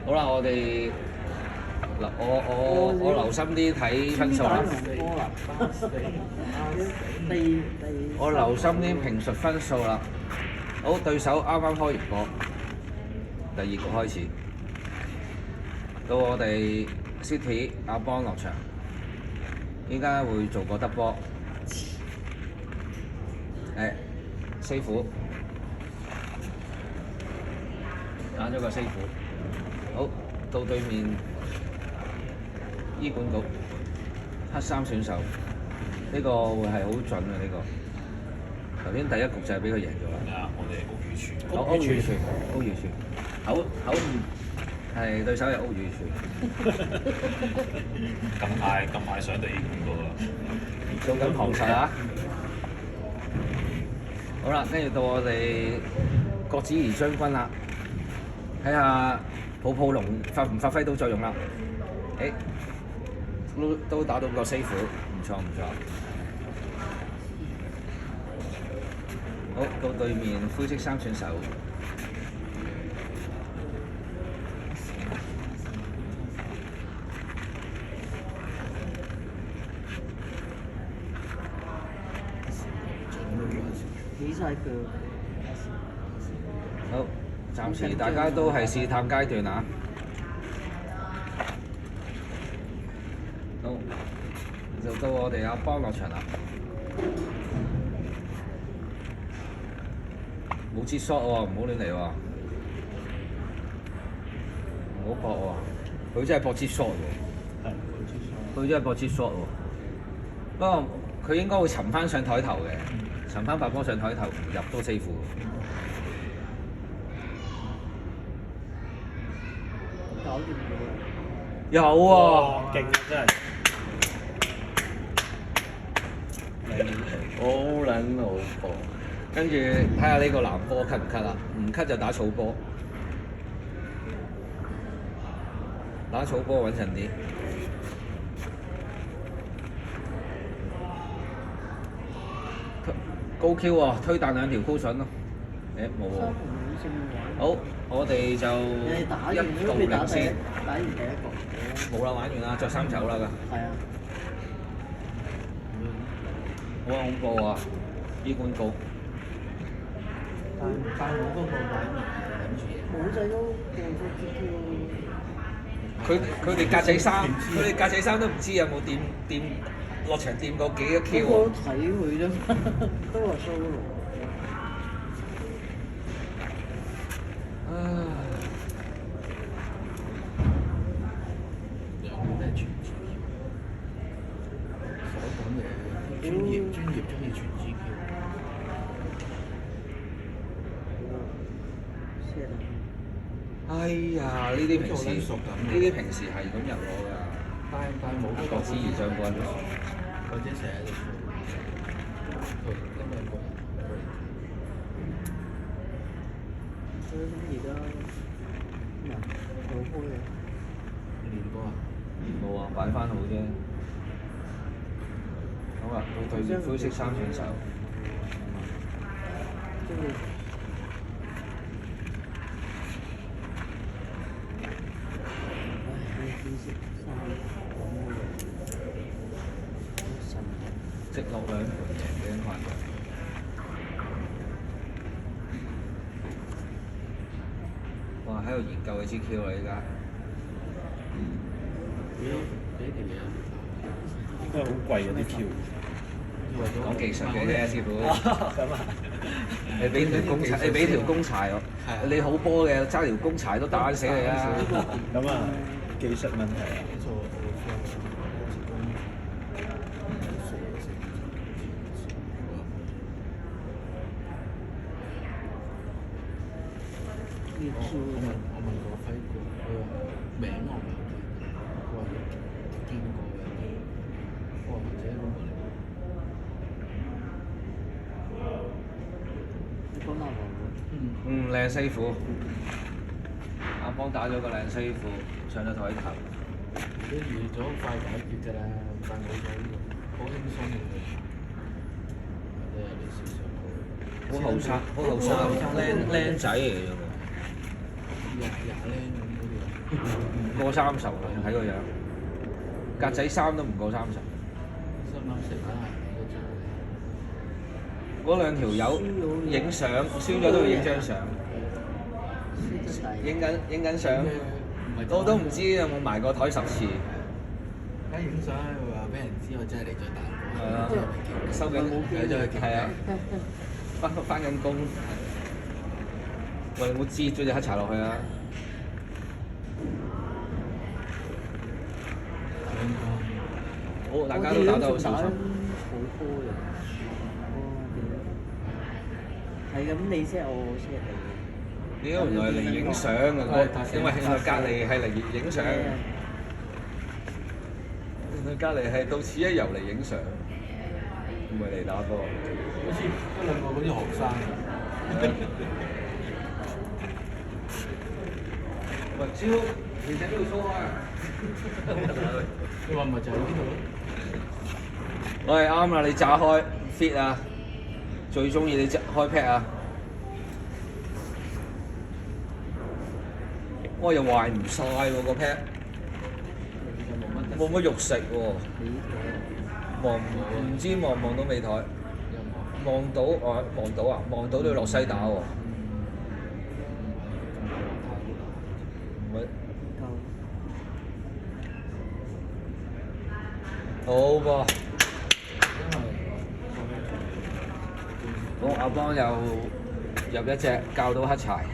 好啦，我留心啲睇分數啦。我留心啲評述分數啦。好，對手啱啱開完波，第二局開始，到我哋 City 阿邦落場，依家會做個得波，師傅打咗個師傅。好，到對面醫管局黑衫選手，呢個會係好準嘅呢個。頭先第一局就係俾佢贏咗啦。係啊，我哋屋宇署。屋宇署，口誤係對手係屋宇署。咁快上到醫管局啦！做緊旁述啊！好啦，跟住到我哋郭子儀將軍啦，睇下普龍發唔發揮到作用啦？都打到個師傅，唔錯。好，到對面灰色衫選手，好，暫時大家都係試探階段啊。好，就到我哋阿邦落場啦。冇支 shot 喎，唔好亂嚟喎，唔好搏喎，佢真係搏支 shot 喎，佢真係搏支 shot 喎。不過佢應該會沉翻上台頭嘅，沉翻白波上台頭，入都4負。有啊，勁啊真係！好撚老波。跟住睇下呢個藍波咳唔咳啦，唔咳就打草波，打草波穩陣啲。高 Q 喎，推彈2條高筍咯。冇喎。好，我哋就1到0先。打完第一局。冇啦，玩完啦，着衫走啦㗎。係啊。好恐怖啊！醫管局。但我嗰個位冇仔都佢哋格仔衫都唔知有冇掂落場掂過幾多 Q 喎。我睇佢啫嘛，都話 solo。專業中意傳 GQ。哎呀！呢啲平時係咁入我㗎。但冇嗰個郭子儀將軍。或者成日喺度因為個所以而家冇開嘅。練波啊？冇啊，擺翻好啫。好啦，到對面灰色衫選手。直落2盤贏幾多塊？哇！喺度研究嘅 GQ 啦，依家。俾條嘢，應該好貴嗰啲 Q。講技術嘅啫，師傅。咁啊！你俾條公柴我，你好波嘅揸條公柴都打死你啦！咁啊，技術問題啊。我問過輝哥，佢話名我唔係好記得，佢話見過嘅，我話或者咁樣。你講大話喎？靚師傅，阿邦打咗個靚師傅，上咗台頭。都預咗快解決㗎啦，但冇咗呢個好輕鬆嘅，或者有啲少少好後生，靚仔嚟嘅喎。廿零咁嗰啲啊。唔過30啦，睇個樣。格仔衫都唔過30。心諗食緊係嗰兩條友影相，輸咗都要影張相，影緊相，我都唔知有冇埋個台10次。而家影相話俾人知我真係嚟咗大陸。係啊，收緊係啊，翻緊工。喂，冇擠咗隻黑茶落去啊！好，大家都打得好小心。好多人。係咁，你先我先嚟。屌，原來嚟影相嘅，因為隔離係嚟影相。隔離係到此一遊嚟影相，唔係嚟打波。好似一兩個嗰啲學生。喂，超，你睇呢度粗開啊！你話咪就係呢度咯？喂，啱啦，你炸開 fit 啊！最中意你炸開 pat 啊！哇，又壞唔晒喎個 pat，冇乜肉食喎。唔知望唔望到尾台？望到望到啊！望到都要落西打喎。唔係。好噃。好，阿邦又入一隻教到黑柴。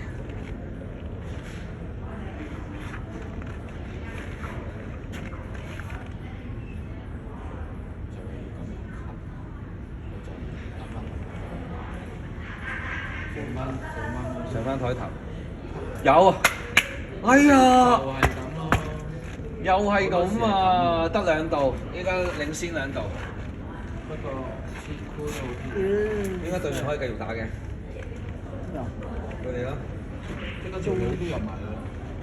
上翻台頭，有啊！哎呀，又係咁啊，得2度，依家領先2度。不過師傅都應該對面可以繼續打嘅。佢哋咯，即刻仲有都入埋啦。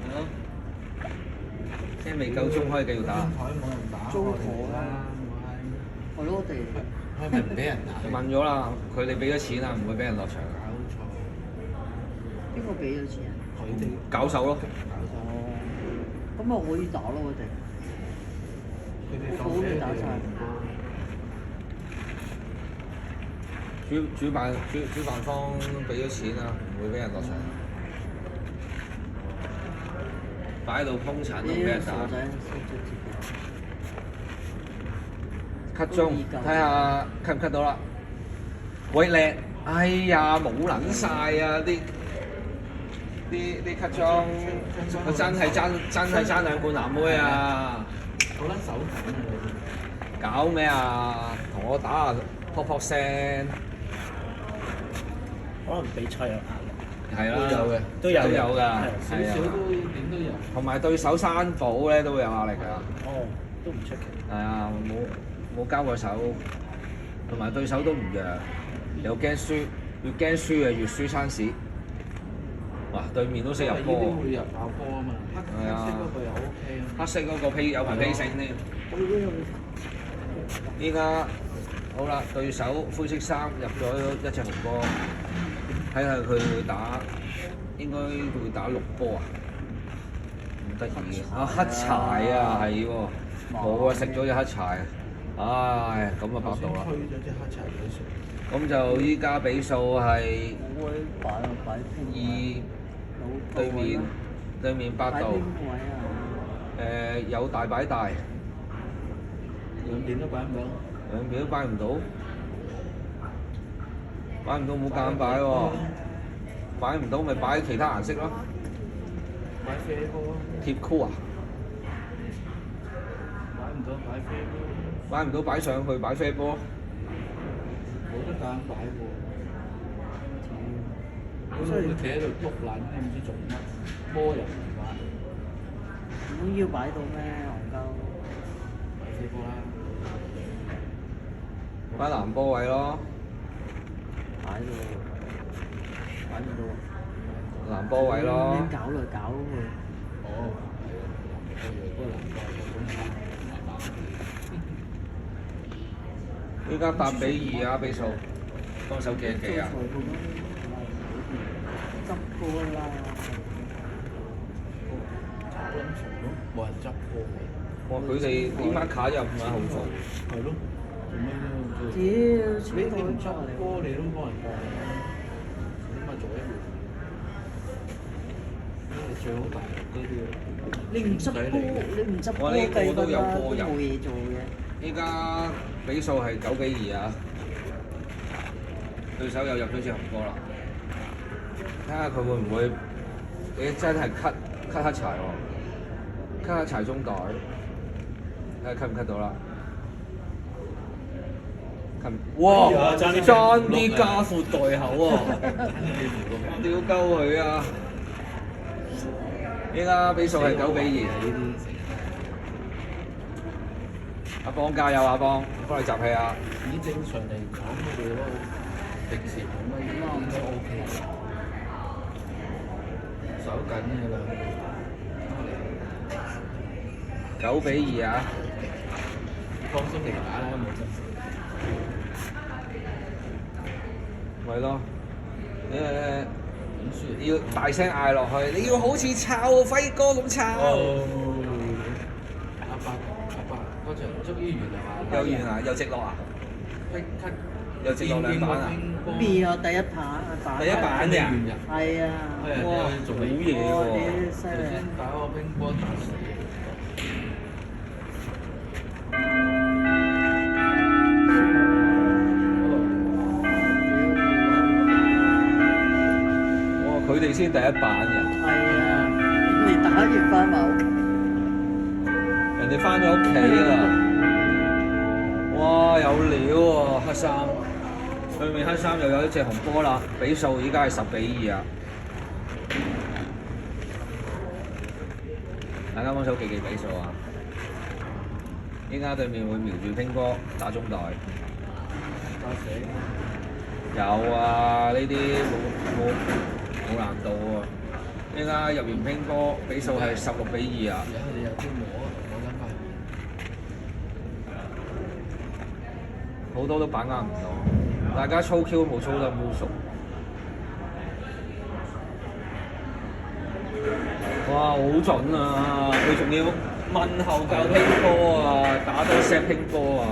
係咯，即係未夠鐘可以繼續打。台冇人打，租我台啦，係咯，我哋係咪唔俾人打？問咗啦，佢哋俾咗錢啦，唔會俾人落場。搞錯，邊個俾咗錢啊？佢哋搞手咯。哦，咁咪可以打咯，我哋。佢哋好未打晒。主辦方俾咗錢啊，唔會俾人落場。擺喺度兇殘都唔俾人打。cut 中，睇下 cut 唔 cut 到啦。喂叻！哎呀，冇撚晒啊！啲 cut 裝，我真係爭2罐藍妹啊！好撚手緊啊！搞咩啊？同我打下撲撲聲。可能比賽有壓力。係啦，都有㗎，少少都點都有。同埋對手山寶咧都會有壓力㗎。哦，都唔出奇。係啊，冇交過手，同埋對手都唔弱，又驚輸，越驚輸啊越輸餐屎。哇！對面都識入波。呢啲會入爆波啊嘛。係啊。黑色嗰個又 OK 啊。黑色嗰個有埋披繩添。依家好啦，對手灰色衫入咗一隻紅波，睇下佢會打，應該會打6波啊！唔得意啊！黑柴啊，係喎，冇啊，食咗隻黑柴，唉，咁啊百度啦。推咗隻黑柴俾水。咁就依家比數係2，對面8度。有大擺大。兩邊都擺唔到。兩邊都擺唔到，擺唔到冇夾硬擺喎，擺唔到咪擺其他顏色咯。擺啡波。貼箍啊！擺唔到擺啡波。擺唔到擺上去擺啡波。冇得夾硬擺喎。咁佢企喺度碌爛，唔知做乜，波又唔擺。咁要擺到咩？戇鳩。擺啡波啦。擺藍波位咯。擺到，擺唔到。藍波位咯。搞嚟搞去。哦，係啊，嗰個藍波依家8比2啊，比數。幫手記一記啊！執過啦。冇人執波喎。哇！佢哋點解卡又唔係好做？係咯，做咩咧？屌，你唔執波，你都幫人過，咁咪做一樣。最好大陸嗰啲你唔執波，你唔執波我呢個計都有㗎啦，波入都冇嘢做嘅。依家比數係9-2啊！對手又入咗隻紅波啦，睇下佢會唔會？你真係cut黑柴喎，cut黑柴中袋，睇下cut唔cut到啦！cut哇！爭啲加闊袋口喎，屌鳩佢啊！依家比數係9-2。阿邦加油，阿邦，幫你集氣啊！以正常嚟講，佢哋都平時冇乜應該 OK 嘅，手緊嘅啦。9-2啊！放鬆嚟打啦，冇執。咪咯，要大聲嗌落去，你要好似抄輝哥咁抄。阿伯嗰場終於完啦嘛？又完啊？又直落啊？又直落兩板啊？邊有第一棒？第一板嘅？係啊！哇！仲好嘢喎！犀利！先打個乒乓打死。佢哋先第一板嘅。係啊！你打完翻埋屋企，人哋翻咗屋企啦。哇！有料喎，黑衫。對面黑衫又有一隻紅波啦，比數依家係10-2啊！大家幫手記比數啊！依家對面會瞄住乒哥打中袋。打死！有啊，呢啲冇難度喎。依家入完乒哥，比數係16-2啊！而家佢哋有啲摸緊塊面。好多都把握唔到，大家操 Q 冇操得咁熟。哇！好準啊！佢仲要問候教乒波啊，打多 set 乒波啊！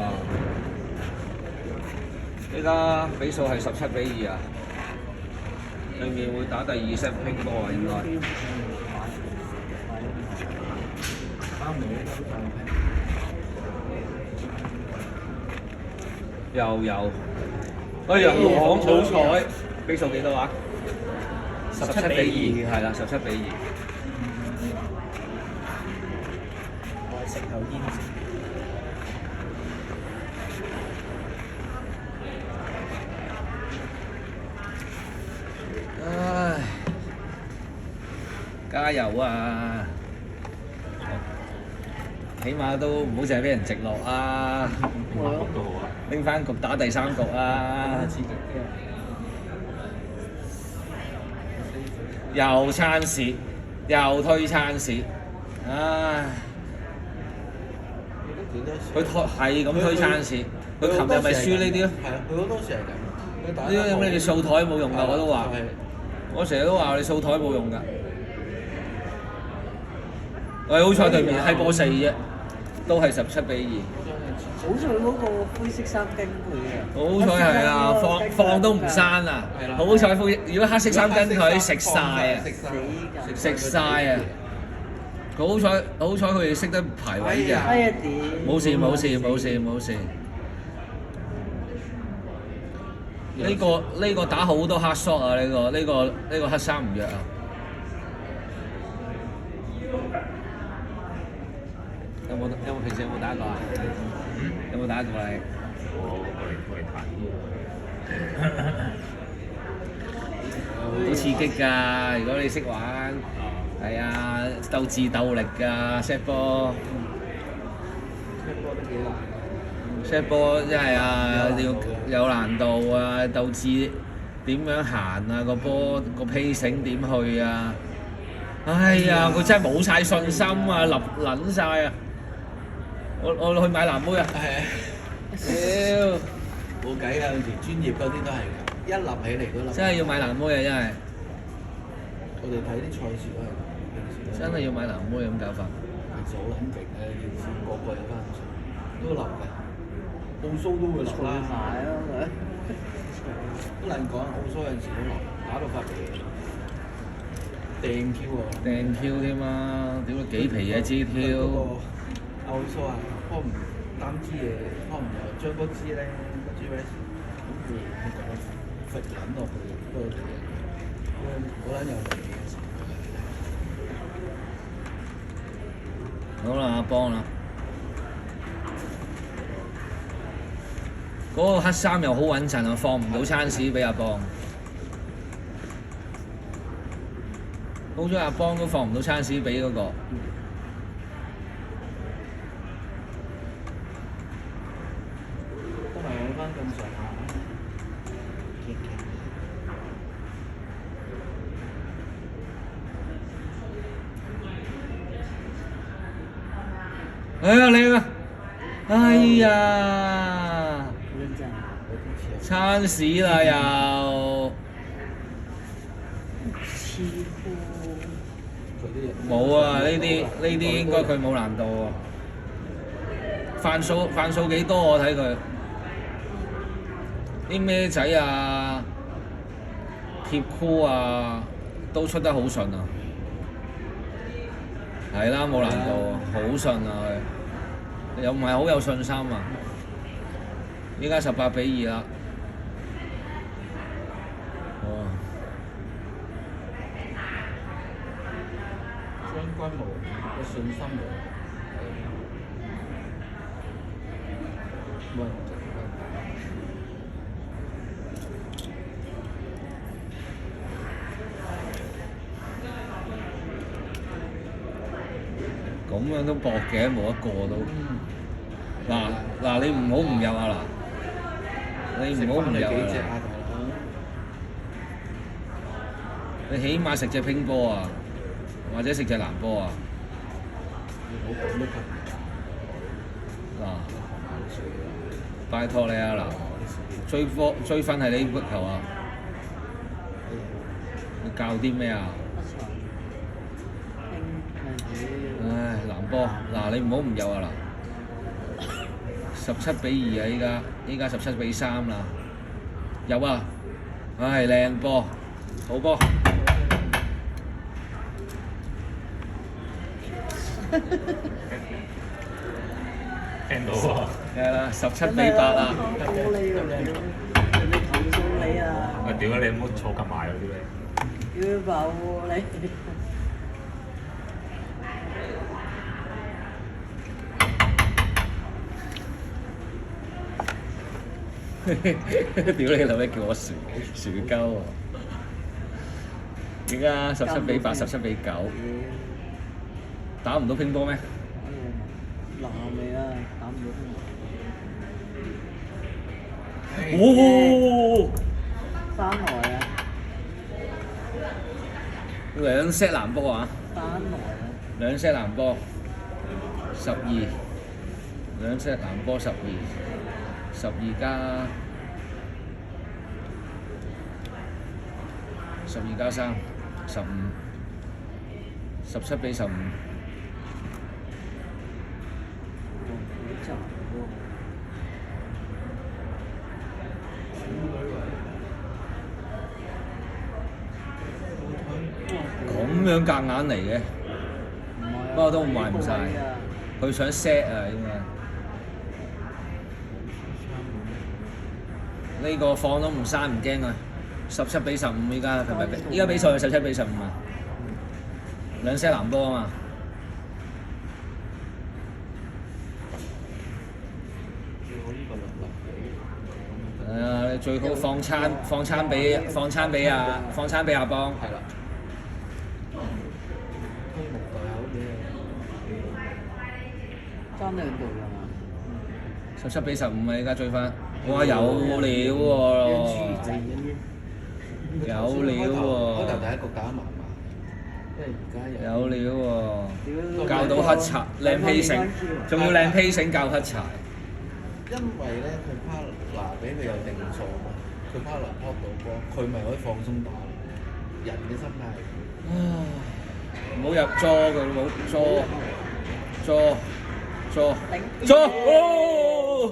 依家比數係17-2啊！對面會打第二 set 乒波啊，應該。啱嚟都就又有，哎呀，好彩，比數幾多啊？17-2，係啦，17-2。我食口煙先。唉，加油啊！起碼都唔好淨係俾人直落啊！拎翻局打第3局啊！刺激啲又撐蝕，又推撐蝕，唉！佢係咁推撐蝕，佢琴日咪輸呢啲咯。係啊，佢好多時係咁。呢啲咁你掃台冇用㗎，我都話。我成日都話你掃台冇用㗎。喂，好彩對面係波4啫，都係17-2。好彩嗰個灰色衫跟佢啊！好彩係啊，放都唔閂啊！好彩灰，如果黑色衫跟佢食晒啊！食晒啊！佢好彩佢哋識得排位嘅。哎呀屌！冇事冇事冇事冇事。呢個打好多黑 shot 啊！呢個黑衫唔弱啊！有冇平時有冇打過啊？有冇打過你？好刺激㗎！如果你識玩，係啊，鬥智鬥力㗎 set 波。set 波真係啊，要有難度啊，鬥智點樣行啊，個波個 pacing 點去啊！哎呀，佢真係冇晒信心啊，立撚晒啊！我去買藍妹啊！係啊！屌，冇計㗎，有時專業嗰啲都係㗎，一立起嚟都立。真係要買藍妹啊！真係，我哋睇啲賽事都係咁。真係要買藍妹咁搞法。係時好撚勁嘅，件事個個有翻咁上，都流嘅，奧蘇都會流除啦。埋咯佢。都難講，奧蘇有陣時都流，打到發脾氣，掟 Q 啊！掟 Q 添啊！屌你幾皮嘢支 Q！奧蘇啊，幫唔擔支嘢，幫唔又將嗰支咧，嗰支 r e 咁佢講得揈撚落去嗰個地，嗰撚有味嘅時候。好啦，阿邦啦，嗰個黑衫又好穩陣啊，放唔到餐屎俾阿邦。好彩阿邦都放唔到餐屎俾嗰個。都係揾翻咁上下。哎呀你啊！哎呀！認真。餐屎啦又！似乎冇啊！呢啲應該佢冇難度喎。犯數幾多我睇佢啲咩仔啊、貼箍啊都出得好順啊！係啦，冇難度，好順啊佢，又唔係好有信心啊！依家18-2啦，哇！將軍冇個信心冇，冇人值得打。咁樣都搏嘅，冇一個都。嗱，你唔好唔入啊嗱！你唔好唔入啊！幾隻啊大佬？你起碼食隻乒波啊，或者食隻藍波啊！你冇咁都得。嗱，拜託你啊嗱，追分係你球啊！你教啲咩啊？唉，藍波嗱，你唔好唔入啊嗱！17-2啊，依家17-3啦，入啊！唉，靚波，好波！聽到喎。係啦，17-8啦。高你喎，人哋投訴你啊！喂，屌你唔好坐咁埋嗰啲咧。要爆喎你！屌你老味，叫我薯鳩喎！點解17-8、17-9？打唔到乒波咩？難未啊？打唔到乒哦！翻來啊！兩 set 藍波啊！翻來啊！兩 set 藍波，12，兩 set 藍波12加3，15，17-15。咁樣夾硬嚟嘅，不過都賣唔晒。佢想 set 啊，應該呢個放都唔閂唔驚啊！17-15依家係咪？依家比賽係17-15啊！兩 set 藍波啊嘛。係啊，你最好放餐俾阿邦。係啦。推木袋口嘅。爭兩度㗎嘛17-15啊！依家追翻，哇有料喎！有料喎！開頭第一局打得麻麻，因為而家有料喎！教到黑柴，靚 pacing，仲要靚 pacing教黑柴。因為咧，佢趴嗱俾佢有定數嘛，佢趴嗱撲到波，佢咪可以放鬆打。人嘅心態。唔好入咗佢，冇咗。坐坐坐，哦！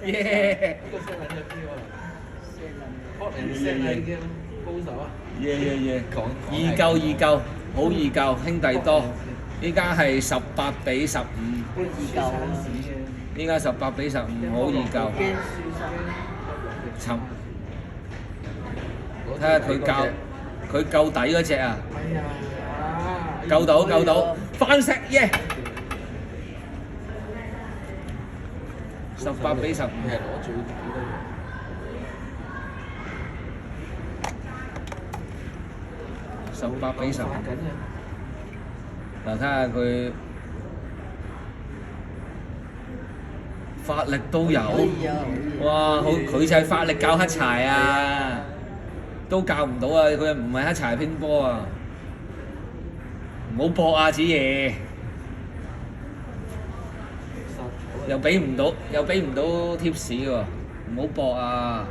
耶！呢個聲撚咗邊喎？學人聲啦已經高手啊！耶！講易救易救，好易救，兄弟多。依家係18比15，好易救啊！依家18比15，好易救。驚輸沉，睇下佢夠底嗰只啊！哎呀！夠到，翻石耶！18比15，係攞最底嗰樣。 18比15。反緊嘅。嗱，睇下佢法力都有，哇！好佢就係法力教黑柴啊，都教唔到啊！佢唔係黑柴拼波啊，唔好搏啊，子爺！又俾唔到 tips 喎，唔好搏啊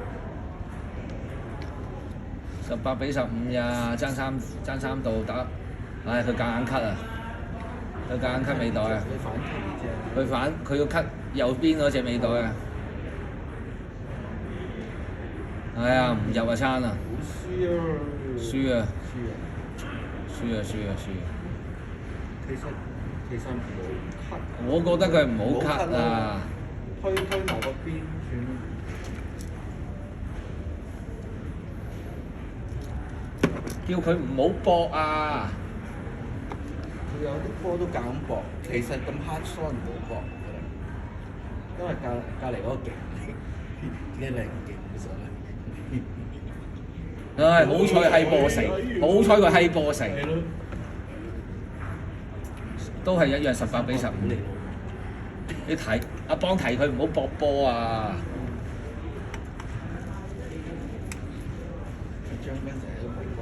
！18比15呀，爭三度打，唉，佢夾硬 cut 啊！佢夾硬 cut 尾袋啊！佢要 cut 右邊嗰隻尾袋啊！係啊，唔入啊餐啊！輸啊！其實冇 cut。我覺得佢唔好 cut 啊！推埋個邊算。叫佢唔好搏啊！佢有啲波都夾硬搏，其實咁黑疏唔好搏，因為隔離嗰個勁，呢兩個勁其實唉，好彩係波成，好彩佢係波成，都係一樣18比15。你睇阿邦提佢唔好搏波啊！張斌成日都冇波。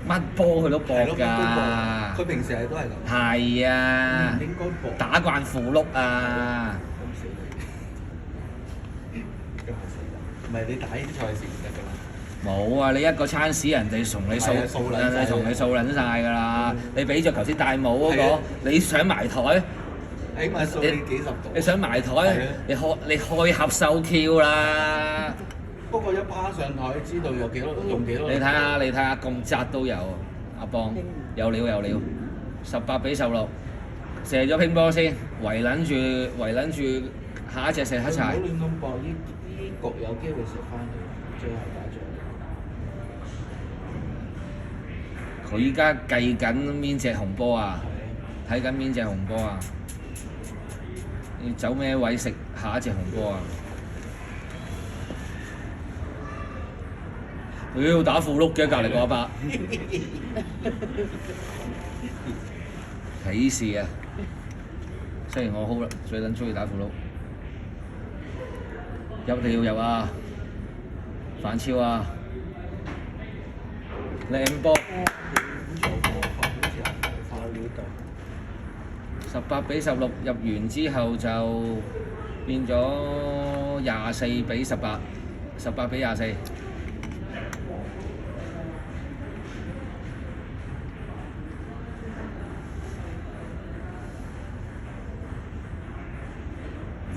乜波佢都搏㗎，佢平時係都係咁。係啊，唔應該搏。打慣符碌啊！咁死你！唔係你打呢啲賽事唔得㗎啦。冇啊！你一個餐屎人哋同你掃，人哋同你掃撚晒㗎啦！你俾咗頭先戴帽嗰個，你想埋台？起碼掃你幾十度。你想埋台？你開盒收 Q 啦！不過一趴上台，知道有幾多用幾多。你睇下咁窄都有，阿邦有料，18比16，射咗乒波先，圍撚住下一隻射黑柴。唔好亂咁搏，呢局有機會食翻佢，最後打仗。佢依家計緊邊隻紅波啊？睇緊邊隻紅波啊？要走咩位食下一隻紅波啊？妖打副碌嘅隔離個阿伯，鄙視啊！雖然我好啦，最撚中意打副碌，入定要入啊！反超啊！靚波！18比16入完之後就變咗24比18，18比24。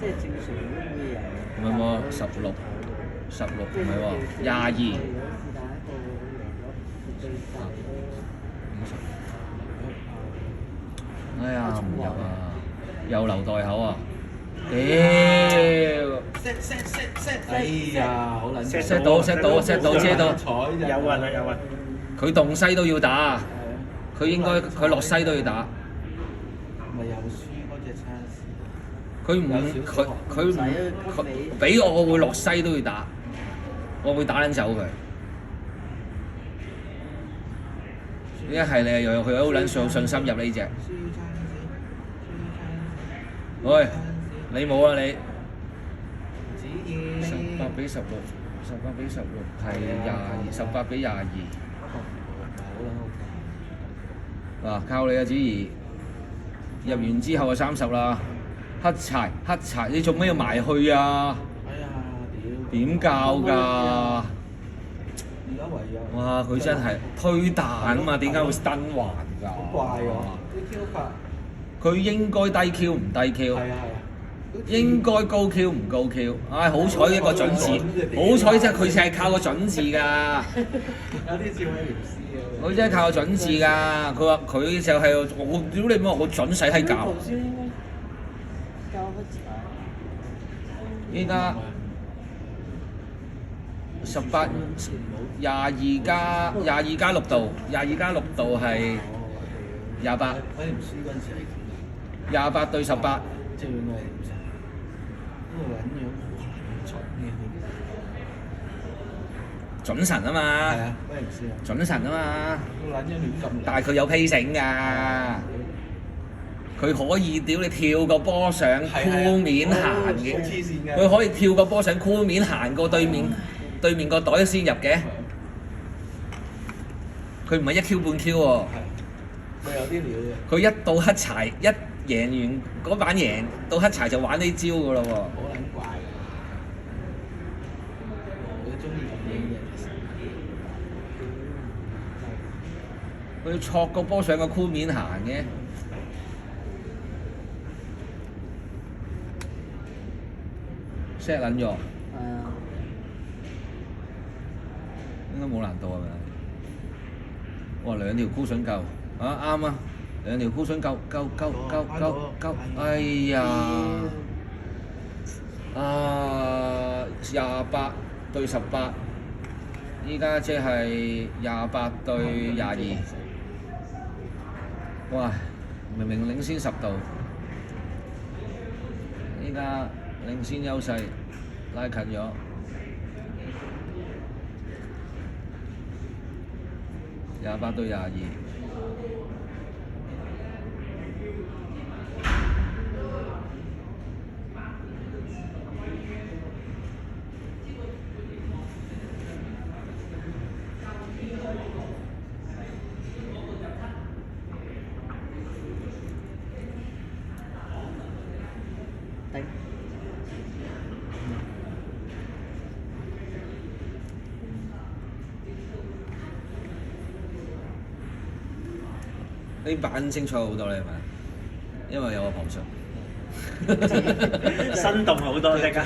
即係正常都會有。唔係喎，16唔係喎，22。哎呀，唔入啊！又留袋口啊！屌哎呀，好撚 ！set 到遮到，有運。佢洞西都要打，佢落西都要打。咪又輸嗰隻餐事。佢俾我會落西都要打，我會打撚走佢。一係你又佢好撚上信心入呢隻。喂，你冇啊你？18比16係18比22。嗱，靠你啊，子怡！入完之後就30啦。黑柴，你做咩要埋去啊？哎呀，屌！點教㗎？而家唯有。哇！佢真係推彈啊嘛，點解會燈環好怪喎，啲 Q 法佢應該低 Q 唔低 Q，係啊，應該高 Q 唔高 Q。唉，好彩一個準字，好彩啫，佢就係靠個準字㗎。有啲似威廉斯啊。佢真係靠個準字㗎。佢話佢就係我屌你媽，我準使閪教。頭先應該教乜字啊？依家18、22加6度，22加6度係28，威廉斯嗰陣時係咁㗎。 28對18，即係威廉斯，呢個撚樣好蠢嘅。準神啊嘛，係啊，威廉斯啊。準神啊嘛，個撚樣亂咁嚟。但係佢有披繩㗎，佢可以屌你跳個波上箍面行嘅，好黐線㗎。佢可以跳個波上箍面行過對面個袋先入嘅，佢唔係1 Q 半 Q 喎。佢有啲料嘅。佢一到黑柴，一贏完嗰版贏，到黑柴就玩呢招噶咯喎。好撚怪嘅。佢中意咁樣嘅。佢戳個波上個箍面行嘅。set 撚咗，係啊，應該冇難度係咪？哇，兩條箍筍夠，啱啊！兩條箍筍夠，哎呀！28對18，依家即係28對22。哇！明明領先10度，依家領先優勢拉近咗。28對22。頂。呢版精彩好多咧，係咪？因為有個旁述。生動好多即刻，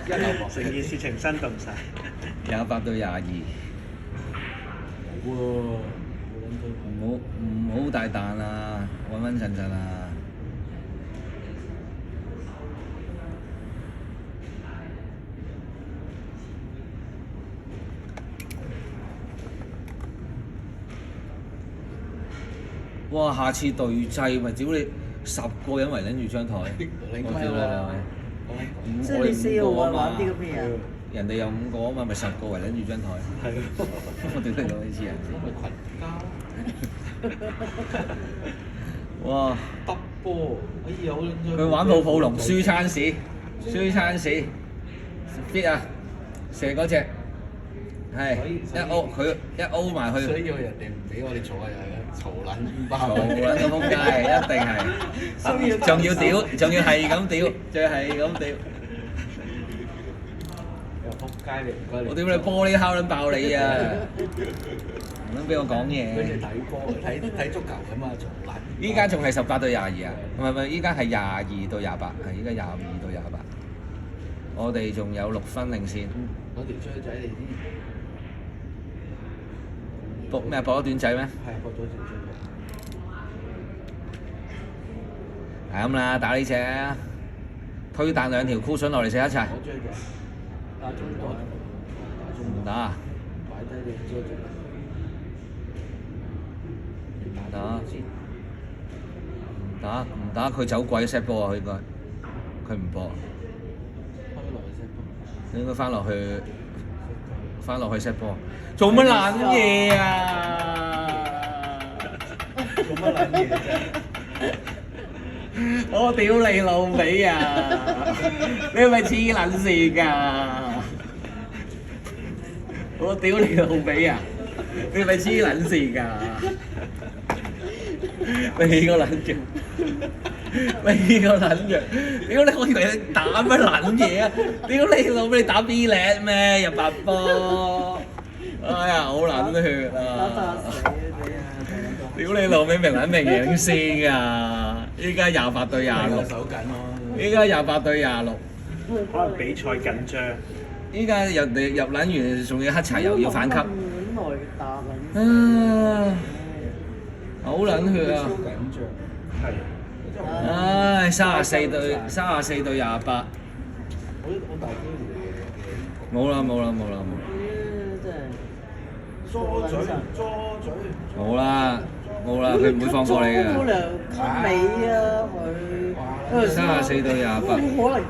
一流博士成件事情生動晒。28對22，哇！唔好大彈啊，穩穩陣陣啊！哇！下次對掣咪屌你10個人圍撚住張台，我屌你係咪？即係你4號玩玩啲咁嘅嘢。人哋有5個啊嘛，咪10個圍撚住張台。係咯。我屌你老味黐人咪群交。哇！揼波，哎呀好撚佢玩泡泡龍輸餐屎，fit 啊！射嗰隻係一 O， 佢一 O 埋去。所以人哋唔俾我哋坐又係嘈撚爆。嘈撚個仆街，一定係。仲要屌，仲要係咁屌，仲要係咁屌。又仆街你唔該你。我屌你玻璃敲撚爆你啊！唔撚俾我講佢哋嘢。睇波睇足球㗎嘛，嘈撚。依家仲係18對22啊？唔係，依家係22對28，係依家22對28。我哋仲有6分領先。嗰條追仔嚟啲。搏咩？搏咗短仔咩？係搏咗條追仔。係咁啦，打呢隻，推彈2條箍筍落嚟食一齊。我追嘅。打中國。唔打啊！擺低你追住。唔打，佢走鬼 set 波啊！佢應該，佢唔播。佢應該翻落去 set 波。做乜撚嘢啊？做乜撚嘢啫？我屌你老味啊！你係咪黐撚線㗎？我屌你老味啊！你係咪黐撚線㗎？你個撚樣！你個撚樣！屌你！我以為你打乜撚嘢啊！屌你老味！你打 B 叻咩？入白波！哎呀，好撚血啊！打死你啊！屌你老味明撚明贏先㗎！依家28對26，手緊咯。依家28對26。可能比賽緊張。依家人哋入撚完，仲要黑柴又要反級。咁耐打撚。好撚血啊！超緊張。係。唉，34對28。好大機會嘅。冇啦冇啦冇啦真係。捉嘴，冇啦冇啦，佢唔會放過你嘅。冇良級尾啊佢。34對28。冇可能級。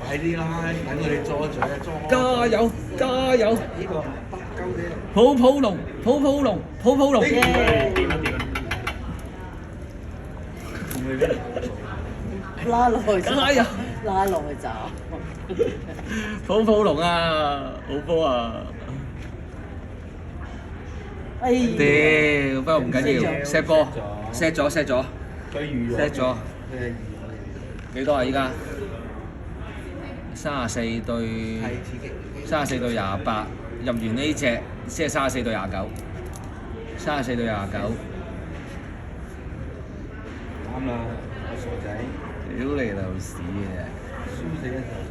快啲啦，等佢哋捉嘴啊，捉。加油加油！呢個北鳩啲。普普龍普普龍普普龍。點啊點啊！會唔會俾人拉落去加油！拉落去找。普普龍啊，好波啊！哎呀！屌，不過唔緊要，set 波，set 咗，set 咗佢預，set 咗。佢係預我哋。幾多啊？依家34對係刺激。 34對28，入完呢只先係34對29，34對29。啱啦，我傻仔，屌你老屎嘅！輸死一傻仔。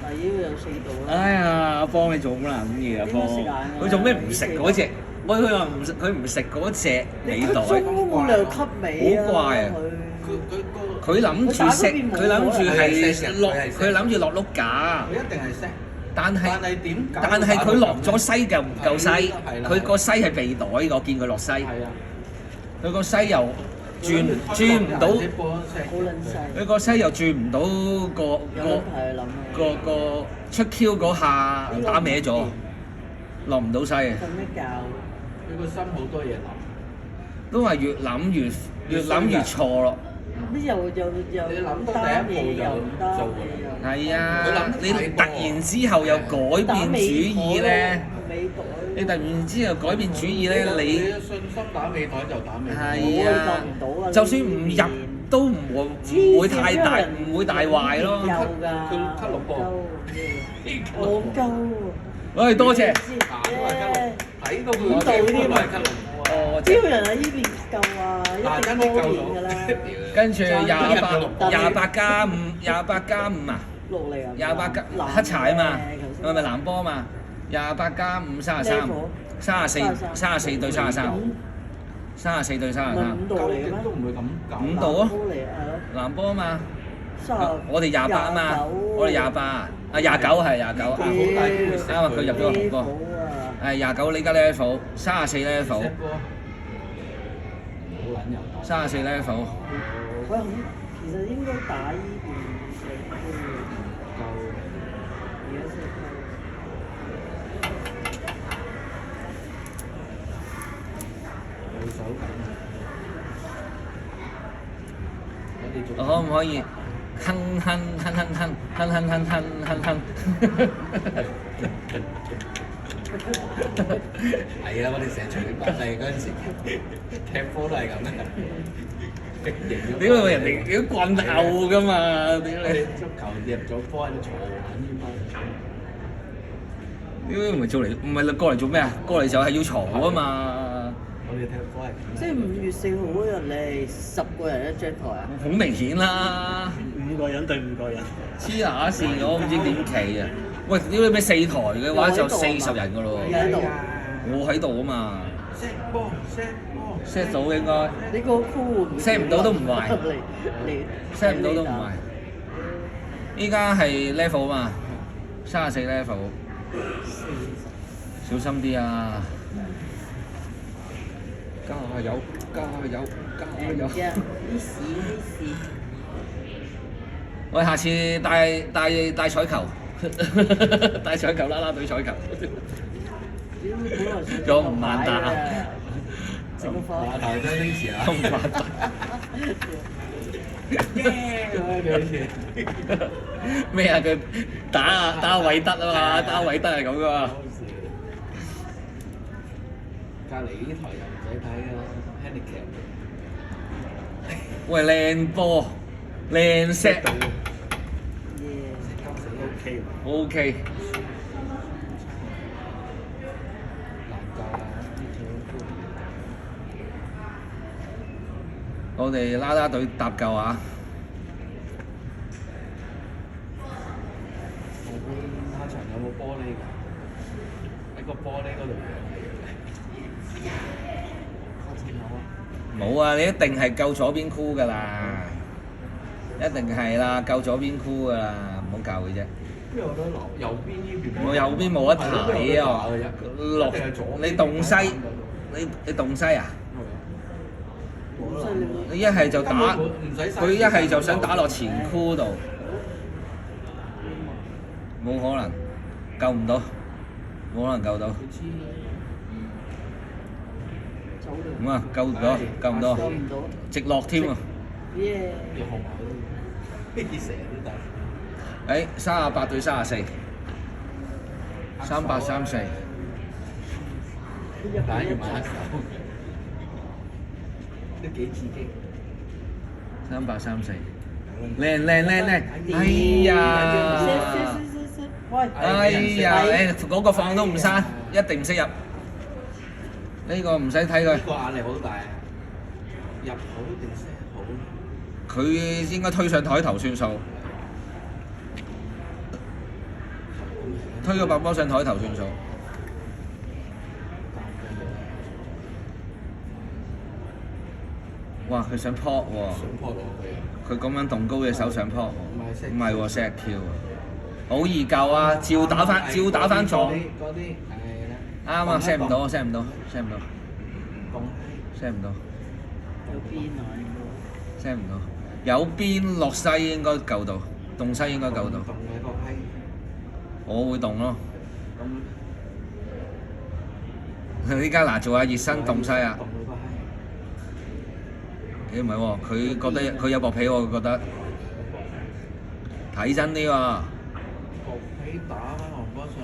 嗱，要有4度啦。哎呀，阿邦你做乜撚嘢啊？邦點解食晏啊佢做咩唔食嗰只？喂，佢話唔食，佢唔食嗰隻尾袋，冇良級尾啊！好怪啊佢佢諗住食，佢諗住係落，佢諗住落碌架。一定係識。但係點解？但係佢落咗西就唔夠西，係啦佢個西係鼻袋，我見佢落西，係啊，佢個西又轉唔到，好撚細。佢個西又轉唔到有撚排去諗啊！個出 Q 嗰下打歪咗，落唔到西啊！瞓一覺。佢個心好多嘢諗。都係越諗越諗越錯咯。乜又你諗到單第一步就嘢又唔得做嘅係啊佢諗，你突然之後又改變主意咧，你突然之後改變主意咧，你你信心打尾台就打尾台。係啊，就算唔入都唔會太大，唔會大壞咯。有㗎。佢咳六波。我鳩喂，多謝。睇到佢個鏡都係咳六波。哦，招人喺呢邊夠啊，一定多年㗎啦。跟住28加5啊落嚟啊，28加黑柴啊嘛，係咪藍波啊嘛？28加5 33，34對33，34對33。5度嚟嘅咩？都唔會咁搞。 5度啊，嚟係咯。藍波啊嘛。 30我哋28啊嘛，我哋28啊，29係29啊，啱啊，佢入咗個紅波。係29，你而家 level 34 level， 34 level。喂，其實應該打依邊而家先我可唔可以哼哼哼哼哼哼哼哼哼哼哼？係啊！我哋成日隨本地嗰陣時踢波都係咁嘅。屌人哋啲棍後㗎嘛！屌你！足球入咗波喺度坐玩呢班。屌唔係做嚟，唔係過嚟做咩啊？過嚟就係要嘈啊嘛！我哋踢波係咁。即係5月4號嗰日嚟10個人一張台啊！好明顯啦！ 5個人對5個人。黐乸線，我唔知點企啊！喂，屌你咩4台嘅話就40人㗎咯喺度。我喺度啊嘛 set 波 set 波。 ，set 到應該你個 call set 唔到都唔壞嚟，set 唔到都唔係。依家係 level 嘛，34 level，小心啲啊！加油！加油！加油！啲屎喂，下次帶彩球，帶彩球啦啦隊彩球。仲唔慢打？整個科。馬頭真拎時啊！咁快打？咩啊？佢打韋德啊嘛，打韋德係咁噶嘛。隔離呢台又唔使睇㗎 handicap。喂，靚波，靚 set。OK OK。難教啊！呢我哋啦啦隊搭夠啊！下場有冇玻璃㗎？喺個玻璃嗰度。下場有啊。冇啊！你一定係夠左邊箍㗎啦，一定係啦，夠左邊箍㗎啦，唔好教佢啫。邊有得留？右邊呢邊。我右邊冇得睇啊！落你洞西，你洞西啊？你一係就打，佢一係就想打落前箍度，冇可能，救唔到，冇可能救到。咁啊，救唔到，救唔到，直落添啊！誒，38對34，38-34，打完買手，都幾刺激。38-34，靚，哎呀！哎呀！誒，嗰個放都唔閂，一定唔識入。呢個唔使睇佢。呢個壓力好大，入好定射好？佢應該推上台頭算數，推個白波上台頭算數。哇！佢想撲喎，想撲落去。佢咁樣動高隻手想撲喎，唔係喎 set Q 喎，好易救啊！照打翻撞。嗰啲係啦。啱啊 set 唔到 set 唔到 set 唔到 set 唔到 set 唔到，有邊落西應該救到，洞西應該救到。動嘅個批。我會動咯。依家嗱做下熱身洞西啊！動佢個批。咦唔係喎，佢覺得佢有薄皮喎，佢覺得睇真啲喎。薄皮打翻黃波上去，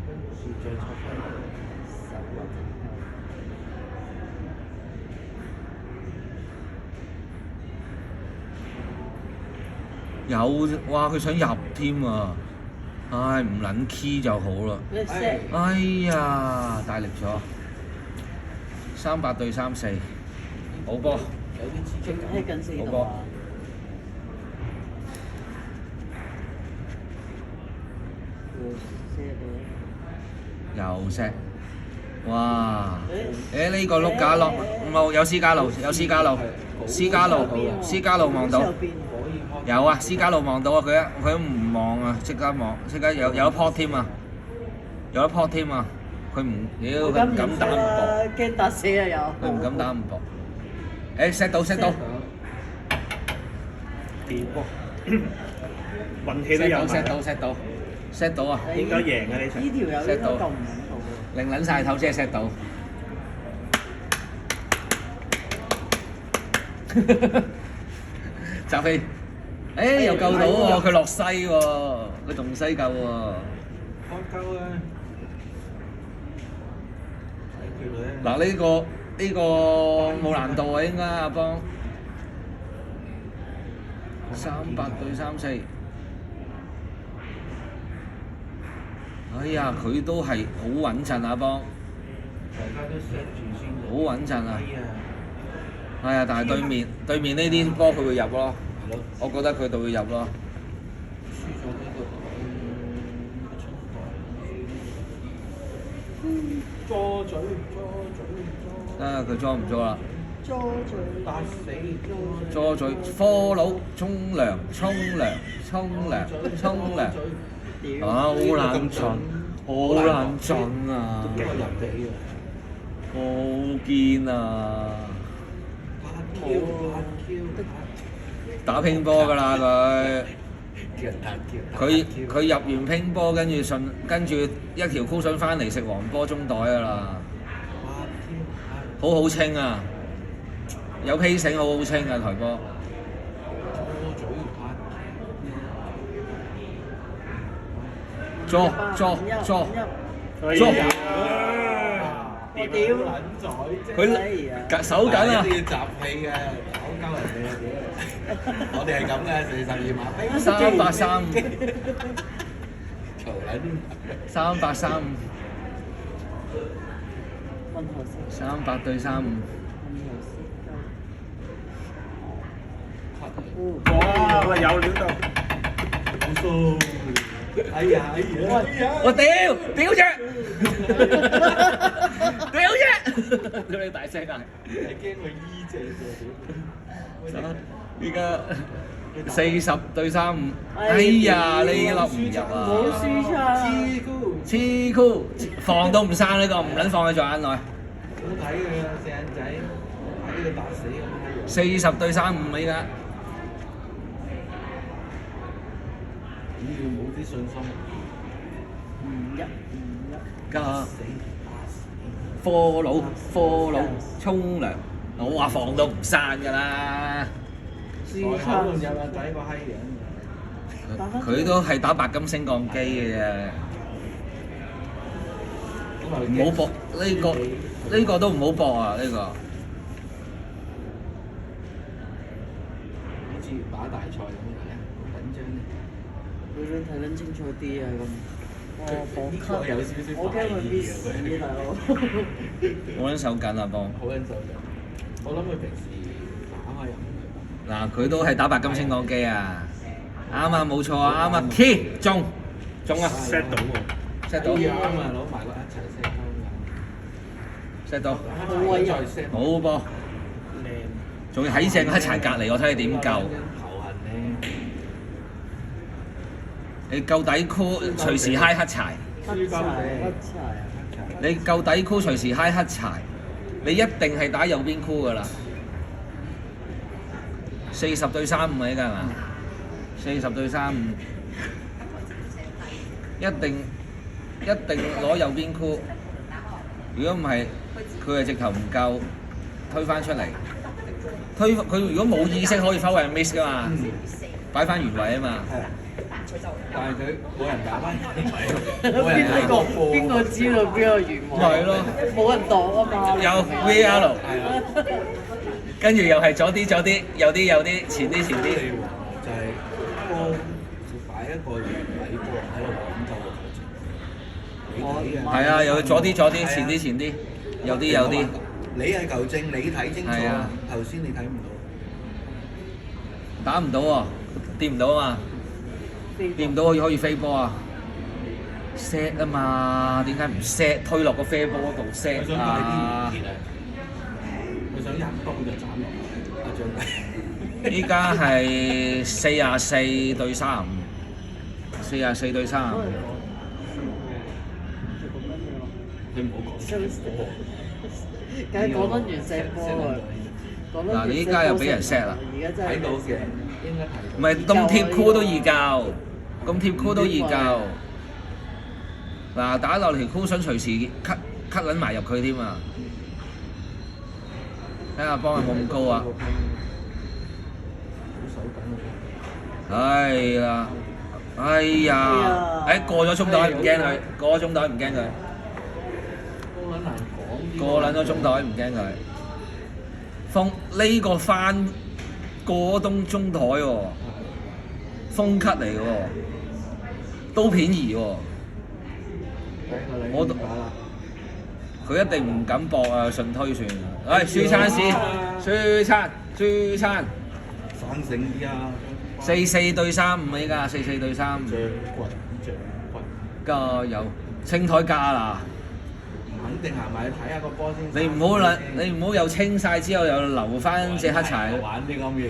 跟住再插翻。有哇！佢想入添啊！唉，唔撚 key 就好啦。哎呀，大力咗，38對34，好波。有啲刺激感。好波。又石，哇！誒呢個碌架落冇有私家路，有私家路，私家路望到，有啊！私家路望到啊！佢都唔望啊！即刻望，即刻有得撲添啊！有得撲添啊！佢唔，屌佢唔敢打唔搏，驚打死啊又！佢唔敢打唔搏。誒 set 到 set 到掂喎，運氣都有埋 set 啦到 set 到 set 到啊！應該贏嘅呢場。呢條友應該救唔到。擰撚晒頭先係 set 到。集氣，誒又救到喎！佢落西喎，佢仲西救喎。開鳩啊！嗱呢個冇難度啊，應該阿邦。38對34。哎呀，佢都係好穩陣啊，邦。大家都 set 住先。好穩陣啊！係啊，但係對面呢啲波佢會入咯。係咯。我覺得佢哋會入咯。輸咗呢個捉嘴。啊！佢裝唔裝啦？捉嘴。打死。捉嘴，科佬沖涼。啊！好冷震，好冷震啊！都入地啊！好堅啊！打乒波㗎啦佢入完乒波，跟住一條箍筍翻嚟食黃波中袋㗎啦，好清啊！有披繩好清啊台波。捉！我屌！佢手緊啊！都要集氣嘅，好鳩人哋啊！我哋係咁嘅，42碼飛。38-35。嘈撚。38-35。38對35。哇！喂，有料到，好數。哎呀哎呀哎呀！我屌啫，屌啫！屌你大聲啊！係驚佢醫正咗。依家40-35，哎呀，呢粒唔入啊！冇輸差，黐酷，放都唔生呢個，唔撚放喺在眼內。好睇佢啊，四眼仔，睇佢打死咁樣。40-35啊！依家要冇啲信心。加死打死。科佬沖涼，我話放都唔生㗎啦。內口仲有個仔個閪樣。佢都係打白金升降機嘅啫，唔好搏呢個都唔好搏啊！呢個好似打大賽咁嚟啊，好緊張咧。你想睇得清楚啲啊咁。我呢個有少少我驚佢 miss 大佬。我撚手緊啊，幫。好緊手嘅。我諗佢平時打開入去。嗱，佢都係打白金升降機啊！啱啊，冇錯啊，啱啊 ，key 中啊 set 到喎。 ，set 到啱啊，攞埋個一齊 set ，set 到，好威啊！ set 好波，靚。仲要喺正黑柴隔離，我睇你點救。頭痕咧。你夠底箍，隨時嗨黑柴。黑柴啊！你夠底箍，隨時嗨黑柴，你一定係打右邊箍噶啦。40-35啊，依家係嘛？40-35，一定攞右邊箍。如果唔係，佢係直頭唔夠，推翻出嚟。佢如果冇意識可以 forward miss 噶嘛，擺翻原位啊嘛。但係佢冇人打翻冇人打邊個知道邊個原位？係咯，冇人度啊嘛。有 VAR，係啊，跟住又係左啲，右啲，前啲。就係波擺一個原位波喺度揾就個球證。係啊，又左啲，前啲，有啲。你係球證，你睇清楚。係啊頭先你睇唔到。打唔到喎，掂唔到啊嘛，掂唔到可以飛波啊 ，set 啊嘛，點解唔 set 推落個飛波嗰度 set 佢想快啲啊？佢想一刀就斬落阿張繼。依家係44-35，44-35。你唔好講。梗係講得完射波啊！嗱，你依家又俾人 set 啦，而家真係睇到嘅，應該睇到。唔係咁貼箍都易教，咁貼箍都易教。嗱，打落條箍筍隨時cut撚埋入佢添啊！睇下幫佢冇咁高啊！係啦，哎呀，過咗中袋唔驚佢，過咗中袋唔驚佢，好撚難講。過撚咗中袋唔驚佢。呢個翻過東中台喎，風咳嚟嘅喎，都便宜喎。我都佢一定唔敢搏啊，順推算。唉，輸餐輸餐。生性啲啊44-35啊，依家44-35。將軍。加油！清台加啦！肯定行埋去睇下個波先。你唔好又清晒之後又留翻隻黑柴。玩啲咁嘢。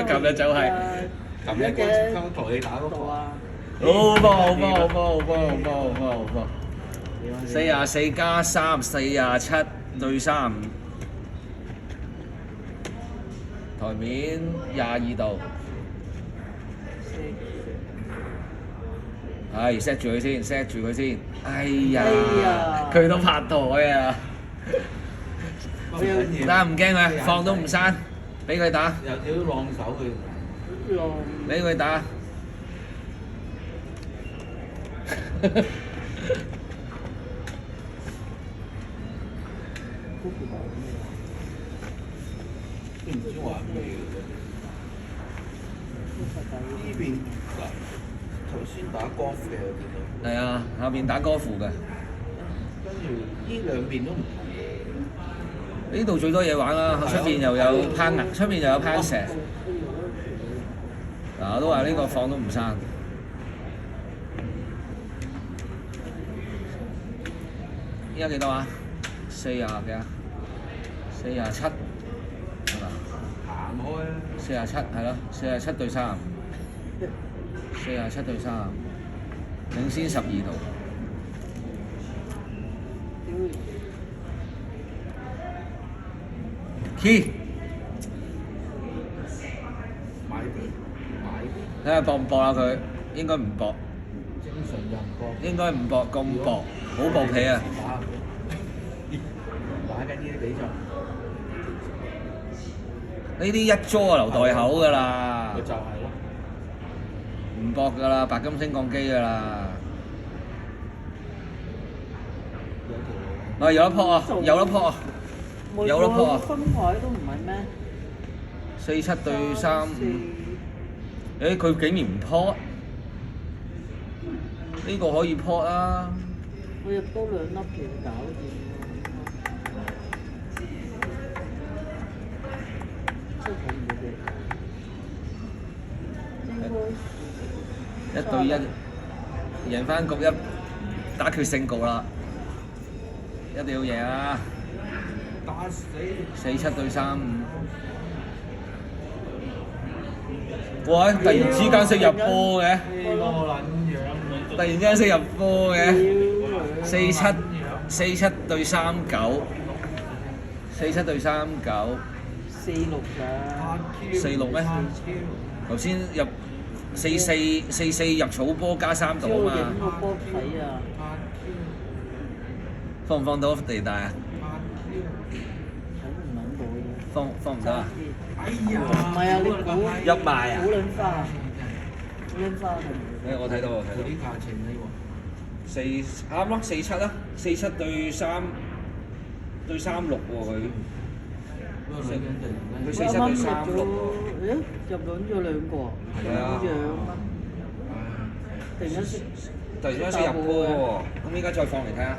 琴日就係。琴日剛同你打嗰個。好波！44+3 47-35，台面22度。係 set 住佢先，哎呀，佢都拍台啊！但唔驚佢，放都唔閂，俾佢打。有少少浪手佢。俾佢打。都唔知話咩嘅啫。呢邊嗱，頭先打 golf 嘅我見到。係啊，後邊打歌符嘅。跟住呢兩邊都唔同嘢。呢度最多嘢玩啦，出邊又有攀岩，出邊又有攀石。嗱，我都話呢個放都唔生。依家幾多啊？40幾啊？47係嘛行開啊！ ？47係咯，47對3，47對3，領先12度。Key 買啲睇下搏唔搏啊佢？應該唔搏，正常人搏，應該唔搏咁薄，好薄皮啊！打緊呢啲比賽，呢啲一捉啊留袋口㗎啦咪，就係咯。唔搏㗎啦，白金升降機㗎啦。啊有得撲啊，有得撲啊！有得撲啊分牌都唔係咩！47對35，誒佢竟然唔撲，呢個可以撲啊！我入多2粒其實搞掂。真係睇唔到嘅。應該1對1，贏翻局一打決勝局啦！一定要贏啊！打死47對35，哇！突然之間識入波嘅，呢個撚樣，突然之間識入波嘅，47對39，47對39， 46㗎。 46咩？頭先入44入草波加3度啊只要影個嘛，波睇啊！放唔放到地帶啊？睇唔撚到嘅。放唔得啊？哎呀，唔係啊，你估入埋啊估撚花啊？估撚花係誒我睇到我睇到嗰啲價錢呢4啱咯，47啦，47對3對36喎佢。個女人突然佢間47對36喎。誒入撚咗2個啊！係啊咁樣啊！突然間識突然間識入波喎，咁依家再放嚟睇下，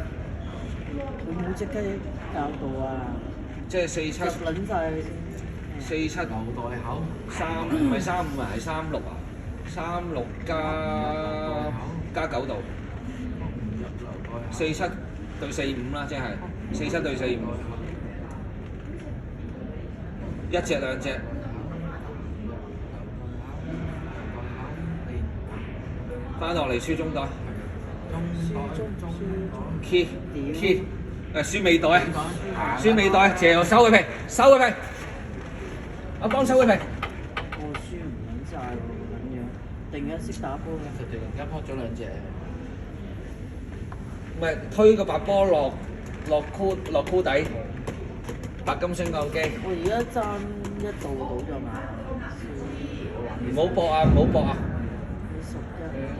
佢冇即刻教到啊！即係入47、撚晒47、留袋口， 35唔係35啊，係36啊，36加9度唔入留袋口， ，47對45啦，即係47對45，一隻兩隻，翻落嚟輸中袋，key 輸尾袋，輸尾袋，謝我收佢皮，收佢皮，阿幫收佢皮。我輸唔撚晒喎咁樣，突然間識打波嘅。就突然間撲咗兩隻，唔係推個白波落箍底，白金升降機，我而家爭1度到咗嘛？唔好搏啊！唔好搏啊！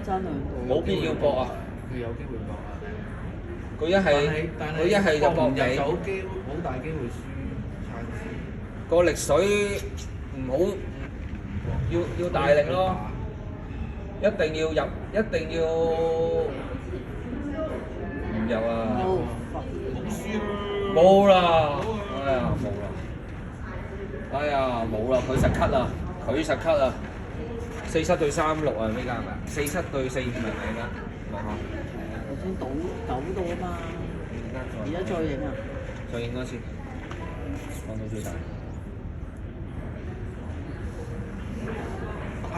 11爭2度。冇必要搏啊！佢有機會搏啊！佢一係就搏唔入你，就好大機會輸撐線。個力水唔好，要大力咯，一定要入，一定要唔入啊！冇啦！哎呀冇啦！哎呀冇啦！佢實咳啦！佢實咳啦！47對36啊！呢間係咪啊？47對45係咪而家？望下。頭先賭9度啊嘛，而家再影啊！再影多次，放到最大。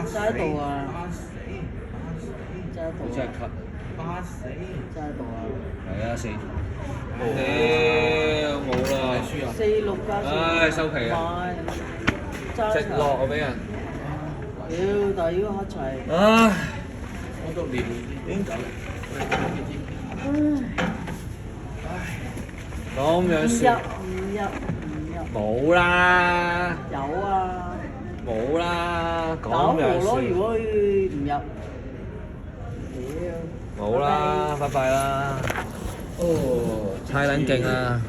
揸喺度啊！揸喺度啊！佢真係咳。巴死！揸喺度啊！係啊4，冇啦。 46加4。唉收皮啊！揸直落我俾人。屌，但係如果黑齊，唉，我都連點走？咁樣唔算入，冇啦，有啊！冇啦，打咁樣和咯，如算果佢唔入，屌！冇啦，拜拜啦。哦，太撚勁啦！